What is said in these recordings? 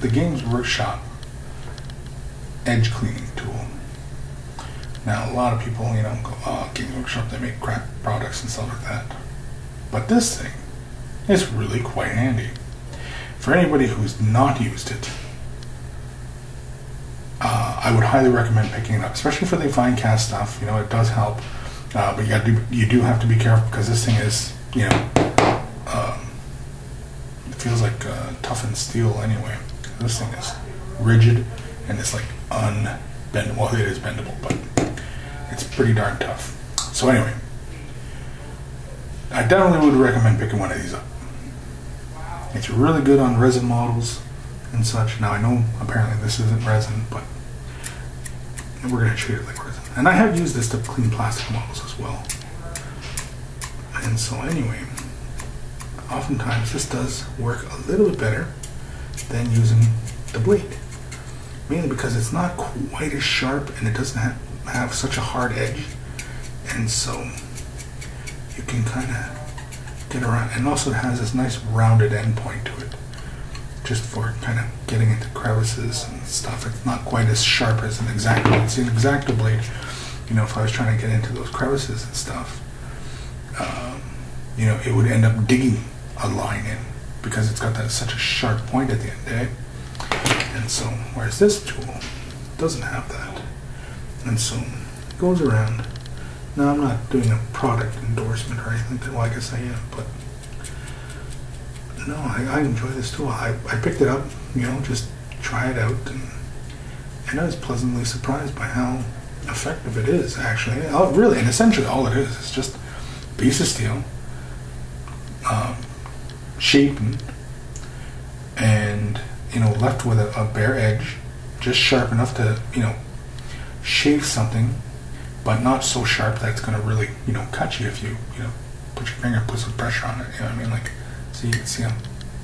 the Games Workshop edge cleaning tool. Now, a lot of people, you know, go, oh, Games Workshop, they make crap products and stuff like that. But this thing is really quite handy. For anybody who's not used it, I would highly recommend picking it up, especially for the fine cast stuff. You know, it does help, but you do have to be careful because this thing is, you know, it feels like toughened steel anyway. This thing is rigid and it's like unbendable. Well, it is bendable, but it's pretty darn tough. So anyway, I definitely would recommend picking one of these up. It's really good on resin models and such. Now I know apparently this isn't resin, but we're going to treat it like resin. And I have used this to clean plastic models as well. And so anyway, oftentimes this does work a little bit better than using the blade. Mainly because it's not quite as sharp and it doesn't have such a hard edge. And so you can kind of get around. And also it has this nice rounded end point to it, just for kind of getting into crevices and stuff. It's not quite as sharp as an X-Acto blade. It's an X-Acto blade, you know, if I was trying to get into those crevices and stuff, you know, it would end up digging a line in because it's got that such a sharp point at the end, eh? And so, whereas this tool doesn't have that. And so, it goes around. Now, I'm not doing a product endorsement or anything, well, I guess I am, but no, I enjoy this tool. I picked it up, you know, just try it out, and I was pleasantly surprised by how effective it is, actually. Really, and essentially all it is just a piece of steel, shapen, and, you know, left with a bare edge, just sharp enough to, you know, shave something, but not so sharp that it's going to really, you know, cut you if you know, put your finger, put some pressure on it, you know what I mean? Like, so you can see I'm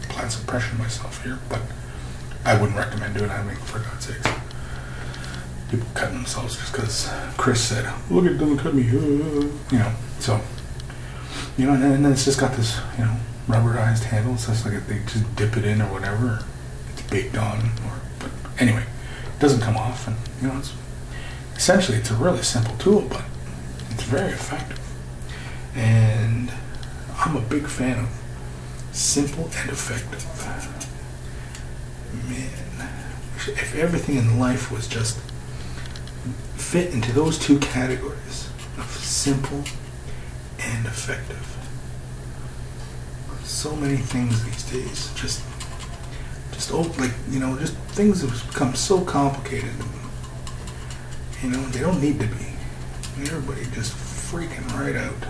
applying some pressure myself here, but I wouldn't recommend doing it, I mean, for God's sakes. People cutting themselves just because Kris said, look, it doesn't cut me, you know, so, you know, and then it's just got this, you know, rubberized handle, so it's like they just dip it in or whatever, or it's baked on, but anyway, it doesn't come off, and, you know, essentially it's a really simple tool, but it's very effective, and I'm a big fan of simple and effective. Man, if everything in life was just fit into those two categories of simple and effective. So many things these days just like, you know, just things have become so complicated. You know, they don't need to be. Everybody just freaking right out.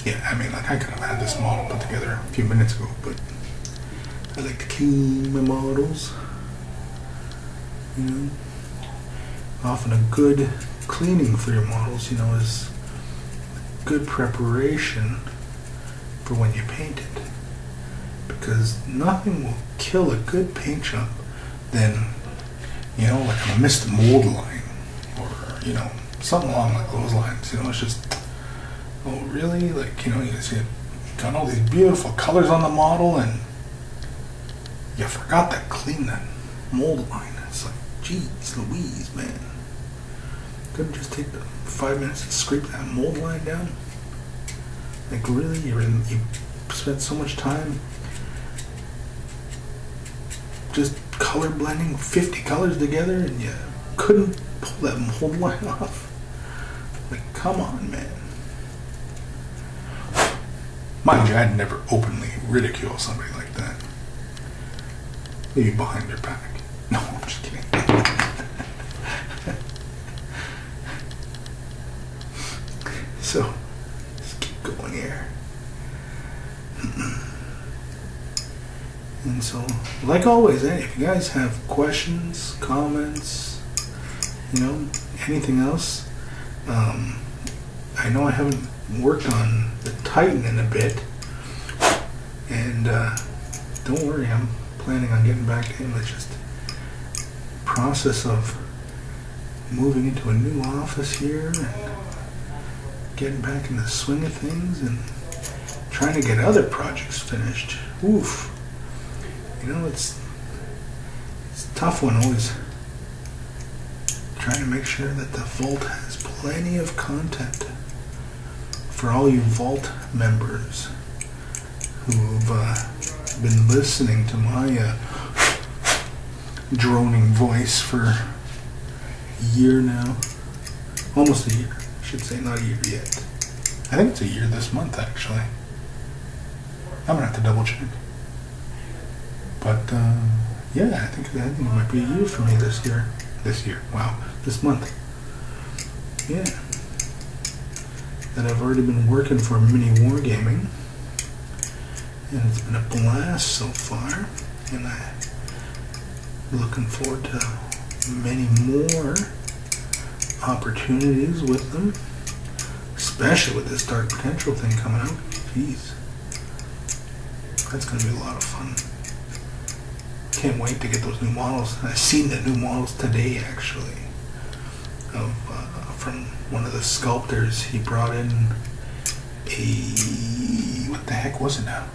Yeah, I mean, like, I could have had this model put together a few minutes ago, but I like to clean my models. You know, often a good cleaning for your models, you know, is good preparation for when you paint it. Because nothing will kill a good paint job than, you know, like a missed mold line, or, you know, something along like those lines. You know, it's just, oh really? Like, you know, you see it, got all these beautiful colors on the model and you forgot to clean that mold line. It's like, geez Louise, man. Couldn't just take the 5 minutes to scrape that mold line down? Like, really? You spent so much time just color blending 50 colors together and you couldn't pull that mold line off? Like, come on, man. Mind you, I'd never openly ridicule somebody like that. Maybe behind their back. No, I'm just kidding. So, let's keep going here. And so, like always, if you guys have questions, comments, you know, anything else, I know I haven't worked on the Titan in a bit, and don't worry, I'm planning on getting back to him. It's just process of moving into a new office here and getting back in the swing of things and trying trying to get other projects finished. Oof. You know, it's a tough one always. Trying to make sure that the Vault has plenty of content for all you Vault members who've been listening to my droning voice for a year now. Almost a year, I should say, not a year yet. I think it's a year this month, actually. I'm gonna have to double check. But yeah, I think it might be a year for me this year. Wow, this month. Yeah. And I've already been working for Miniwargaming, and it's been a blast so far. And I'm looking forward to many more opportunities with them, especially with this Dark Potential thing coming out. Jeez, that's going to be a lot of fun. Can't wait to get those new models. I've seen the new models today, actually, from one of the sculptors. He brought in a, what the heck was it now?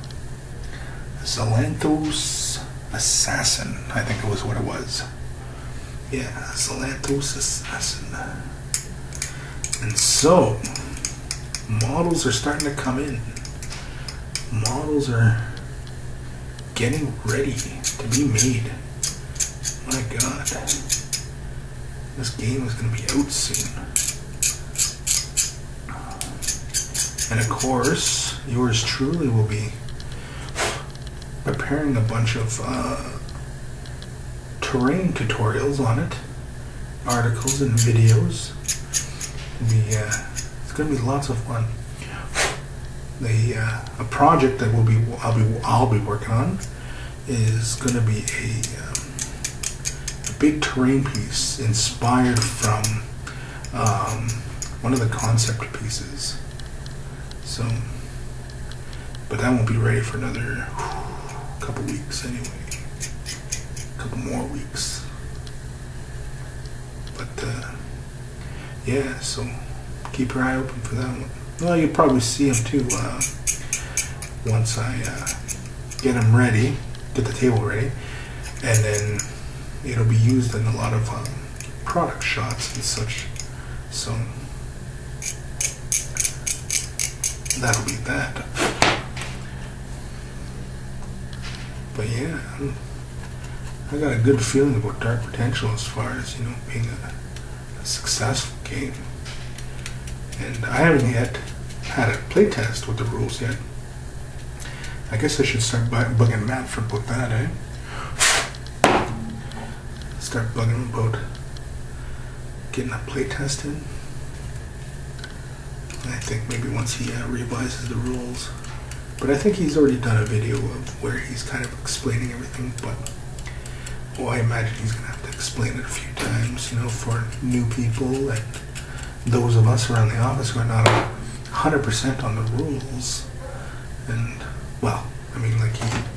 A Zalanthos Assassin, I think it was what it was. Yeah, Zalanthos Assassin. And so, models are starting to come in. Models are getting ready to be made. My God. This game is going to be out soon. And of course, yours truly will be preparing a bunch of terrain tutorials on it, articles and videos. It's going to be lots of fun. A project that I'll be working on is going to be a big terrain piece inspired from one of the concept pieces. So, but that won't be ready for another couple weeks anyway. A couple more weeks. But yeah, so keep your eye open for that one. Well, you'll probably see them too once I get them ready, get the table ready, and then it'll be used in a lot of product shots and such. So that'll be that. But yeah, I got a good feeling about Dark Potential as far as, you know, being a successful game. And I haven't yet had a playtest with the rules yet. I guess I should start bugging Matt for about that, eh? Start bugging him about getting a playtest in. I think maybe once he revises the rules. But I think he's already done a video of where he's kind of explaining everything, but well, I imagine he's going to have to explain it a few times, you know, for new people and those of us around the office who are not 100% on the rules. And, well, I mean, like,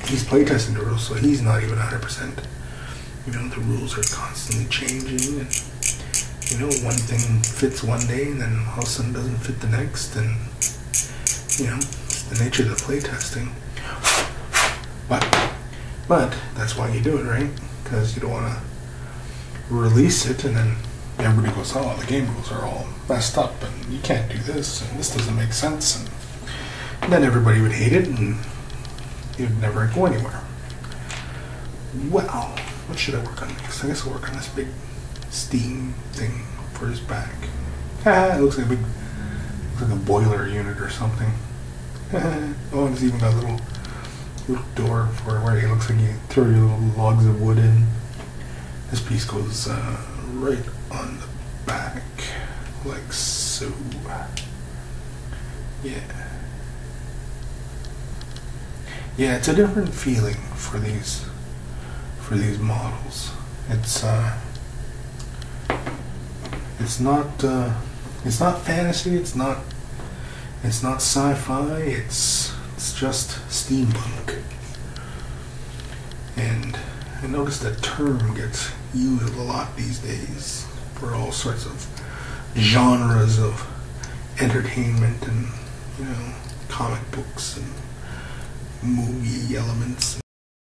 he's playtesting the rules, so he's not even 100%. You know, the rules are constantly changing, and, you know, one thing fits one day, and then all of a sudden doesn't fit the next, and, you know, it's the nature of the playtesting. But that's why you do it, right? Because you don't want to release it, and then everybody goes, oh, the game rules are all messed up, and you can't do this, and this doesn't make sense, and then everybody would hate it, and you'd never go anywhere. Well, what should I work on next? I guess I'll work on this big steam thing for his back. It looks like a boiler unit or something. Oh, and it's even got a little door for where it looks like you throw your little logs of wood in. This piece goes right on the back, like so. Yeah. Yeah, it's a different feeling for these models. It's not fantasy. It's not sci-fi. It's just steampunk. And I noticed that term gets used a lot these days for all sorts of genres of entertainment and, you know, comic books and movie elements